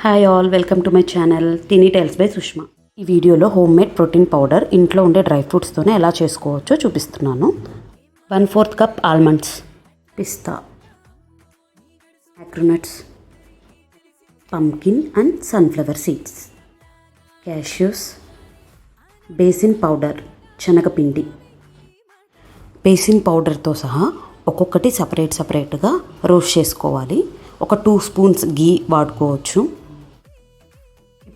Hi all, welcome to my channel teeny tiles by Sushma. ఈ వీడియోలో home made protein powder ఇంట్లో ఉండే dry ఫ్రూట్స్తోనే ఎలా చేసుకోవచ్చో చూపిస్తున్నాను. 1/4 కప్ ఆల్మండ్స్, పిస్తా, యాక్రోనట్స్, pumpkin and sunflower seeds, cashews, besan powder, శనగపిండి. బేసిన్ పౌడర్తో సహా ఒక్కొక్కటి సపరేట్గా రోస్ట్ చేసుకోవాలి. ఒక 2 స్పూన్స్ గీ వాడుకోవచ్చు.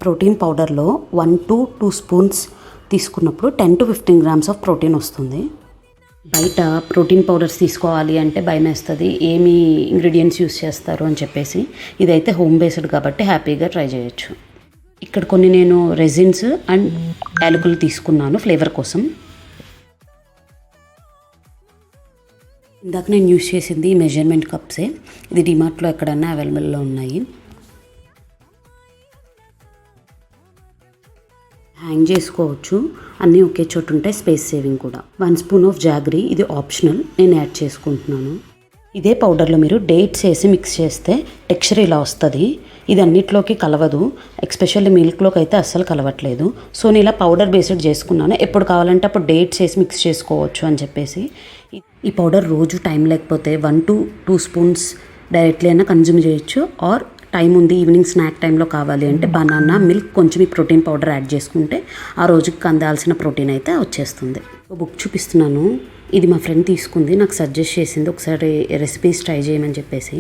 ప్రోటీన్ పౌడర్లో 1 to 2 స్పూన్స్ తీసుకున్నప్పుడు 10 to 15 grams ఆఫ్ ప్రోటీన్ వస్తుంది. బయట ప్రోటీన్ పౌడర్స్ తీసుకోవాలి అంటే భయం వేస్తుంది, ఏమి ఇంగ్రీడియంట్స్ యూస్ చేస్తారు అని చెప్పేసి. ఇదైతే హోమ్ బేస్డ్ కాబట్టి హ్యాపీగా ట్రై చేయొచ్చు. ఇక్కడ కొన్ని నేను రెజిన్స్ అండ్ యాలకులు తీసుకున్నాను ఫ్లేవర్ కోసం. ఇందాక నేను యూస్ చేసింది మెజర్మెంట్ కప్సే. ఇది డిమార్ట్లో ఎక్కడన్నా అవైలబుల్లో ఉన్నాయి. హ్యాంగ్ చేసుకోవచ్చు, అన్నీ ఒకే చోటు ఉంటాయి, స్పేస్ సేవింగ్ కూడా. 1 స్పూన్ ఆఫ్ జాగరీ, ఇది ఆప్షనల్, నేను యాడ్ చేసుకుంటున్నాను. ఇదే పౌడర్లో మీరు డేట్స్ వేసి మిక్స్ చేస్తే టెక్స్చర్ ఇలా వస్తుంది. ఇది అన్నిట్లోకి కలవదు, ఎక్స్పెషల్లీ మిల్క్లోకి అయితే అస్సలు కలవట్లేదు. సో నేను ఇలా పౌడర్ బేస్డ్ చేసుకున్నాను. ఎప్పుడు కావాలంటే అప్పుడు డేట్స్ వేసి మిక్స్ చేసుకోవచ్చు అని చెప్పేసి. ఈ పౌడర్ రోజు టైం లేకపోతే 1 to 2 స్పూన్స్ డైరెక్ట్లీ అయినా కన్జ్యూమ్ చేయొచ్చు. ఆర్ టైం ఉంది, ఈవినింగ్ స్నాక్ టైంలో కావాలి అంటే బనానా మిల్క్ కొంచెం ఈ ప్రోటీన్ పౌడర్ యాడ్ చేసుకుంటే ఆ రోజుకి అందాల్సిన ప్రోటీన్ అయితే వచ్చేస్తుంది. బుక్ చూపిస్తున్నాను, ఇది మా ఫ్రెండ్ తీసుకుంది, నాకు సజెస్ట్ చేసింది ఒకసారి రెసిపీస్ ట్రై చేయమని చెప్పేసి.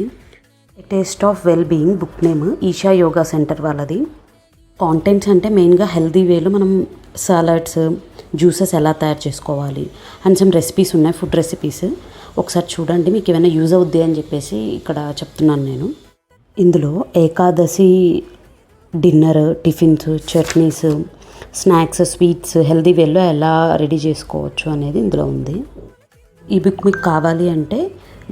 Taste of well being book name, Isha yoga centre వాళ్ళది. కాంటెంట్స్ అంటే మెయిన్గా హెల్దీ వేలో మనం సాలడ్స్, జ్యూసెస్ ఎలా తయారు చేసుకోవాలి అండ్ సమ్ రెసిపీస్ ఉన్నాయి, ఫుడ్ రెసిపీస్. ఒకసారి చూడండి, మీకు ఏమైనా యూజ్ అవుద్ది అని చెప్పేసి ఇక్కడ చెప్తున్నాను నేను. ఇందులో Ekadashi dinner, tiffins, chutneys, snacks, sweets healthy వేలో ఎలా రెడీ చేసుకోవచ్చు అనేది ఇందులో ఉంది. ఈ బుక్ మీకు కావాలి అంటే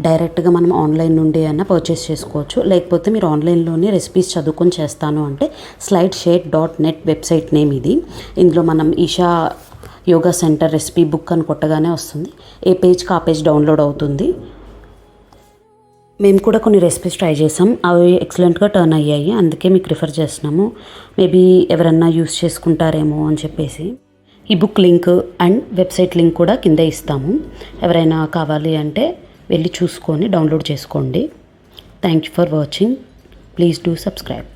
డైరెక్ట్గా మనం ఆన్లైన్ నుండి అయినా పర్చేస్ చేసుకోవచ్చు. లేకపోతే మీరు ఆన్లైన్లోనే రెసిపీస్ చదువుకొని చేస్తాను అంటే slideshare.net వెబ్సైట్ నేమ్ ఇది. ఇందులో మనం Isha yoga centre recipe book అని కొట్టగానే వస్తుంది. ఏ పేజ్కి ఆ పేజ్ డౌన్లోడ్ అవుతుంది. మేము కూడా కొన్ని రెసిపీస్ ట్రై చేసాం, అవి ఎక్సలెంట్గా టర్న్ అయ్యాయి, అందుకే మీకు రిఫర్ చేస్తున్నాము. మేబీ ఎవరన్నా యూస్ చేసుకుంటారేమో అని చెప్పేసి. ఈ book link and website link కూడా కింద ఇస్తాము. ఎవరైనా కావాలి అంటే వెళ్ళి చూసుకొని డౌన్లోడ్ చేసుకోండి. Thank you for watching. Please do subscribe.